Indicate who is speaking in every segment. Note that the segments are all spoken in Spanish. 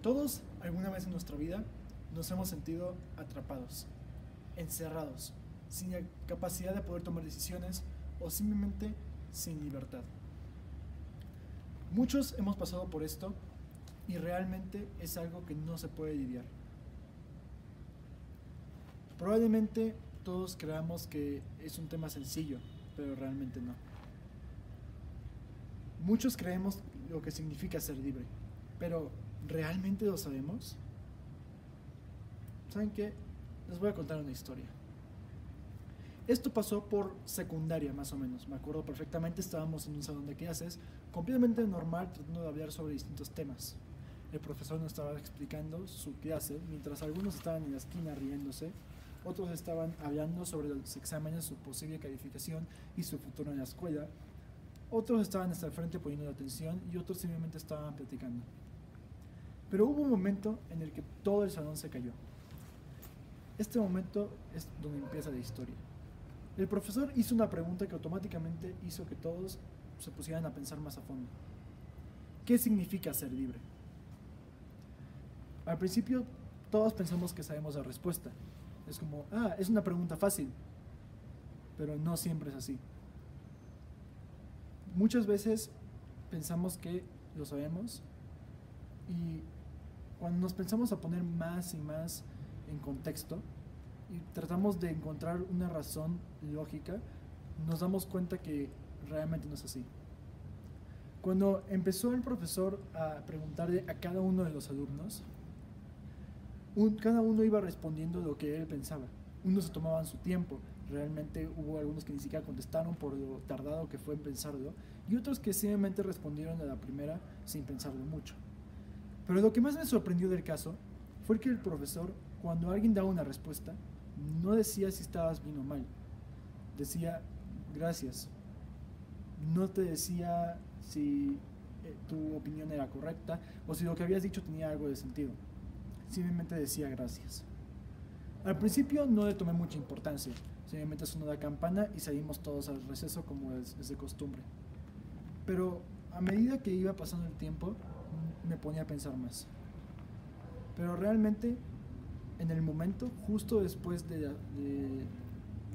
Speaker 1: Todos, alguna vez en nuestra vida, nos hemos sentido atrapados, encerrados, sin la capacidad de poder tomar decisiones o simplemente sin libertad. Muchos hemos pasado por esto y realmente es algo que no se puede lidiar. Probablemente todos creamos que es un tema sencillo, pero realmente no. Muchos creemos lo que significa ser libre, pero ¿realmente lo sabemos? ¿Saben qué? Les voy a contar una historia. Esto pasó por secundaria más o menos, me acuerdo perfectamente, estábamos en un salón de clases completamente normal tratando de hablar sobre distintos temas. El profesor nos estaba explicando su clase, mientras algunos estaban en la esquina riéndose, otros estaban hablando sobre los exámenes, su posible calificación y su futuro en la escuela, otros estaban hasta el frente poniendo atención y otros simplemente estaban platicando. Pero hubo un momento en el que todo el salón se cayó. Este momento es donde empieza la historia. El profesor hizo una pregunta que automáticamente hizo que todos se pusieran a pensar más a fondo. ¿Qué significa ser libre? Al principio todos pensamos que sabemos la respuesta. Es como, es una pregunta fácil. Pero no siempre es así. Muchas veces pensamos que lo sabemos y cuando nos pensamos a poner más y más en contexto y tratamos de encontrar una razón lógica, nos damos cuenta que realmente no es así. Cuando empezó el profesor a preguntarle a cada uno de los alumnos, cada uno iba respondiendo lo que él pensaba. Unos se tomaban su tiempo, realmente hubo algunos que ni siquiera contestaron por lo tardado que fue en pensarlo, y otros que simplemente respondieron a la primera sin pensarlo mucho. Pero lo que más me sorprendió del caso fue que el profesor, cuando alguien daba una respuesta, no decía si estabas bien o mal, decía gracias. No te decía si tu opinión era correcta o si lo que habías dicho tenía algo de sentido. Simplemente decía gracias. Al principio no le tomé mucha importancia, simplemente sonó la campana y salimos todos al receso como es de costumbre. Pero a medida que iba pasando el tiempo, me ponía a pensar más. Pero realmente, en el momento, justo después de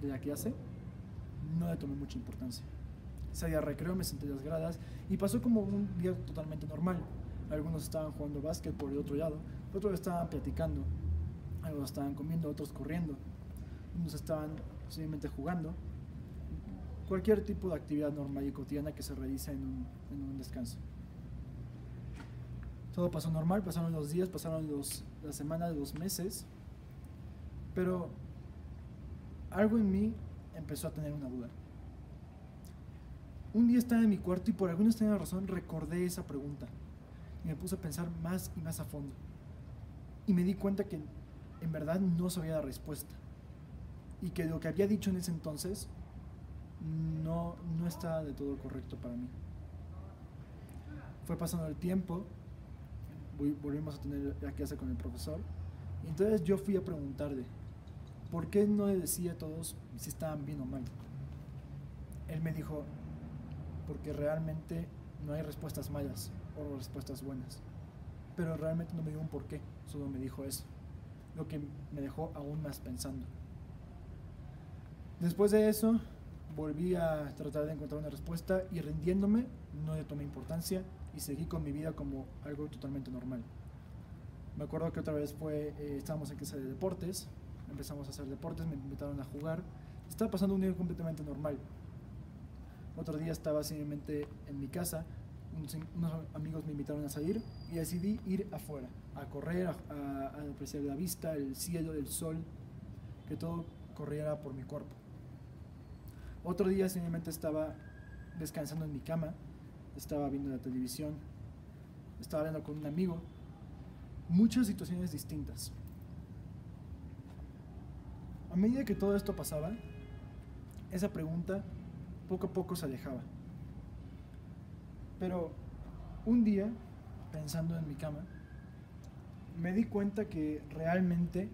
Speaker 1: la clase, no le tomé mucha importancia. Salí al recreo, me senté en las gradas y pasó como un día totalmente normal. Algunos estaban jugando básquet por el otro lado, otros estaban platicando, algunos estaban comiendo, otros corriendo, unos estaban simplemente jugando. Cualquier tipo de actividad normal y cotidiana que se realiza en un descanso. Todo pasó normal, pasaron los días, pasaron las semanas, los meses, pero algo en mí empezó a tener una duda. Un día estaba en mi cuarto y por alguna extraña razón recordé esa pregunta y me puse a pensar más y más a fondo. Y me di cuenta que en verdad no sabía la respuesta y que lo que había dicho en ese entonces no estaba de todo correcto para mí. Fue pasando el tiempo, volvimos a tener la clase con el profesor y entonces yo fui a preguntarle ¿por qué no le decía a todos si estaban bien o mal? Él me dijo, porque realmente no hay respuestas malas o respuestas buenas. Pero realmente no me dio un por qué, solo me dijo eso, lo que me dejó aún más pensando. Después de eso, volví a tratar de encontrar una respuesta y rindiéndome, no le tomé importancia y seguí con mi vida como algo totalmente normal. Me acuerdo que otra vez estábamos en clase de deportes, empezamos a hacer deportes, me invitaron a jugar, estaba pasando un día completamente normal. Otro día estaba simplemente en mi casa, unos amigos me invitaron a salir y decidí ir afuera, a correr, a apreciar la vista, el cielo, el sol, que todo corriera por mi cuerpo. Otro día simplemente estaba descansando en mi cama, estaba viendo la televisión, estaba hablando con un amigo, muchas situaciones distintas. A medida que todo esto pasaba, esa pregunta poco a poco se alejaba. Pero un día, pensando en mi cama, me di cuenta que realmente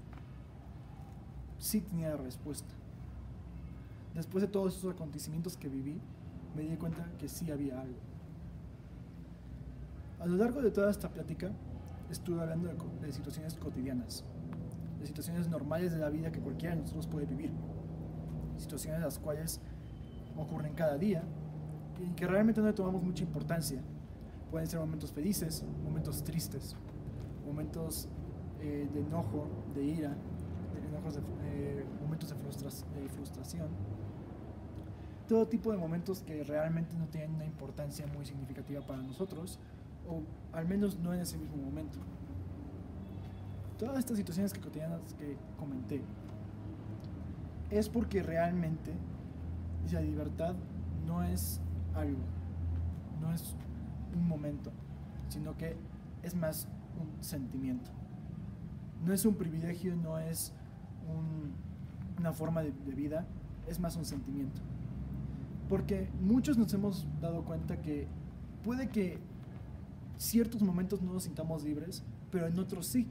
Speaker 1: sí tenía la respuesta. Después de todos esos acontecimientos que viví, me di cuenta que sí había algo. A lo largo de toda esta plática, estuve hablando de situaciones cotidianas, de situaciones normales de la vida que cualquiera de nosotros puede vivir, situaciones las cuales ocurren cada día y que realmente no le tomamos mucha importancia. Pueden ser momentos felices, momentos tristes, momentos de enojo, de ira, momentos de frustración. Todo tipo de momentos que realmente no tienen una importancia muy significativa para nosotros, o al menos no en ese mismo momento. Todas estas situaciones cotidianas que comenté es porque realmente la libertad no es algo, no es un momento, sino que es más un sentimiento. No es un privilegio, no es una forma de vida, es más un sentimiento. Porque muchos nos hemos dado cuenta que puede que ciertos momentos no nos sintamos libres, pero en otros sí,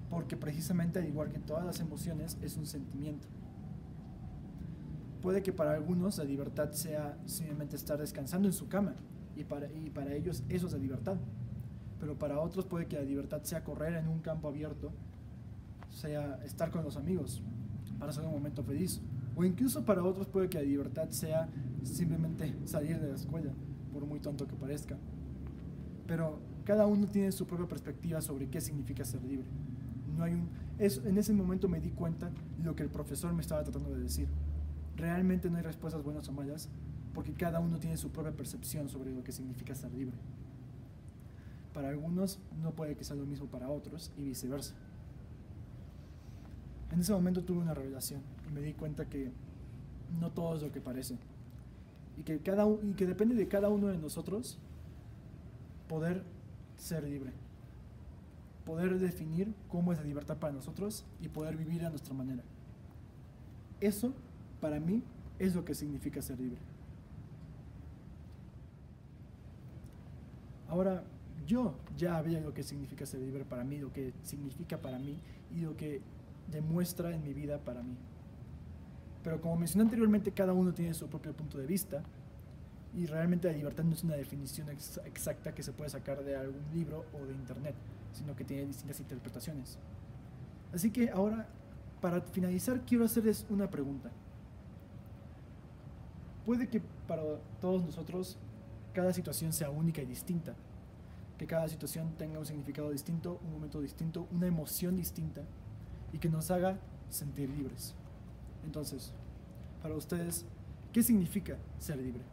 Speaker 1: porque precisamente al igual que todas las emociones es un sentimiento. Puede que para algunos la libertad sea simplemente estar descansando en su cama, y para ellos eso es la libertad, pero para otros puede que la libertad sea correr en un campo abierto, sea estar con los amigos para hacer un momento feliz, o incluso para otros puede que la libertad sea simplemente salir de la escuela, por muy tonto que parezca. Pero cada uno tiene su propia perspectiva sobre qué significa ser libre. En ese momento me di cuenta de lo que el profesor me estaba tratando de decir. Realmente no hay respuestas buenas o malas, porque cada uno tiene su propia percepción sobre lo que significa ser libre. Para algunos no puede que sea lo mismo para otros, y viceversa. En ese momento tuve una revelación y me di cuenta que no todo es lo que parece, y que depende de cada uno de nosotros poder ser libre, poder definir cómo es la libertad para nosotros y poder vivir a nuestra manera. Eso, para mí, es lo que significa ser libre. Ahora, yo ya había lo que significa ser libre para mí, lo que significa para mí y lo que demuestra en mi vida para mí. Pero como mencioné anteriormente, cada uno tiene su propio punto de vista, y realmente la libertad no es una definición exacta que se puede sacar de algún libro o de internet, sino que tiene distintas interpretaciones. Así que ahora, para finalizar, quiero hacerles una pregunta. Puede que para todos nosotros cada situación sea única y distinta, que cada situación tenga un significado distinto, un momento distinto, una emoción distinta, y que nos haga sentir libres. Entonces, para ustedes, ¿qué significa ser libre?